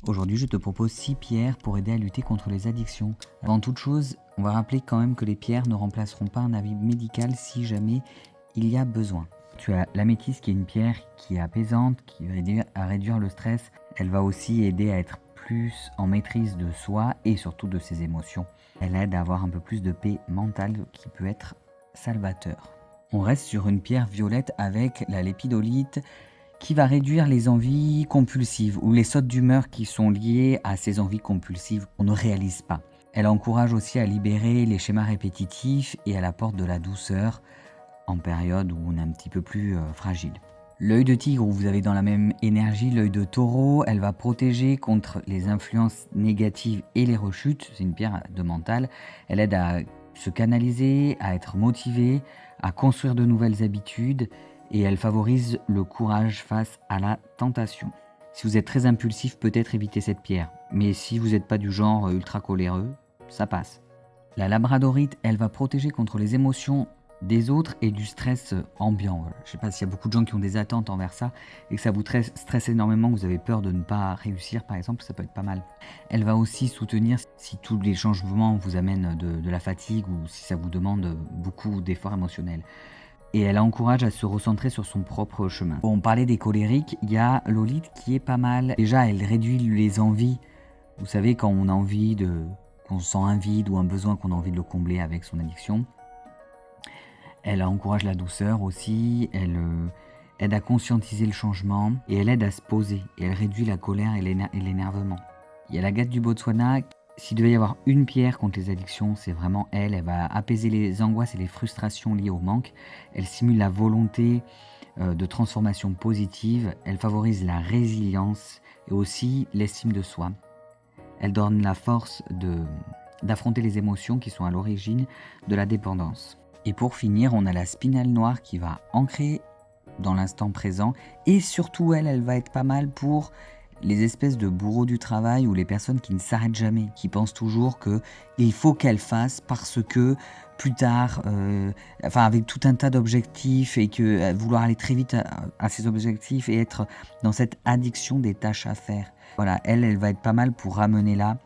Aujourd'hui, je te propose 6 pierres pour aider à lutter contre les addictions. Avant toute chose, on va rappeler quand même que les pierres ne remplaceront pas un avis médical si jamais il y a besoin. Tu as l'améthyste qui est une pierre qui est apaisante, qui va aider à réduire le stress. Elle va aussi aider à être plus en maîtrise de soi et surtout de ses émotions. Elle aide à avoir un peu plus de paix mentale qui peut être salvateur. On reste sur une pierre violette avec la lépidolite qui va réduire les envies compulsives ou les sautes d'humeur qui sont liées à ces envies compulsives qu'on ne réalise pas. Elle encourage aussi à libérer les schémas répétitifs et elle apporte de la douceur en période où on est un petit peu plus fragile. L'œil de tigre, où vous avez dans la même énergie l'œil de taureau, elle va protéger contre les influences négatives et les rechutes. C'est une pierre de mental. Elle aide à se canaliser, à être motivé, à construire de nouvelles habitudes et elle favorise le courage face à la tentation. Si vous êtes très impulsif, peut-être évitez cette pierre. Mais si vous n'êtes pas du genre ultra coléreux, ça passe. La labradorite, elle va protéger contre les émotions des autres et du stress ambiant. Je ne sais pas s'il y a beaucoup de gens qui ont des attentes envers ça et que ça vous stresse énormément, que vous avez peur de ne pas réussir par exemple, ça peut être pas mal. Elle va aussi soutenir si tous les changements vous amènent de la fatigue ou si ça vous demande beaucoup d'efforts émotionnels. Et elle encourage à se recentrer sur son propre chemin. Bon, on parlait des colériques, il y a l'olite qui est pas mal. Déjà, elle réduit les envies. Vous savez, quand on a envie qu'on sent un vide ou un besoin qu'on a envie de le combler avec son addiction. Elle encourage la douceur aussi, elle aide à conscientiser le changement et elle aide à se poser et elle réduit la colère et l'énervement. Il y a l'agate du Botswana. S'il devait y avoir une pierre contre les addictions, c'est vraiment elle. Elle va apaiser les angoisses et les frustrations liées au manque. Elle simule la volonté de transformation positive. Elle favorise la résilience et aussi l'estime de soi. Elle donne la force d'affronter les émotions qui sont à l'origine de la dépendance. Et pour finir, on a la spinale noire qui va ancrer dans l'instant présent et surtout elle va être pas mal pour les espèces de bourreaux du travail ou les personnes qui ne s'arrêtent jamais, qui pensent toujours qu'il faut qu'elles fassent parce que plus tard, avec tout un tas d'objectifs et que vouloir aller très vite à ces objectifs et être dans cette addiction des tâches à faire. Voilà, elle va être pas mal pour ramener là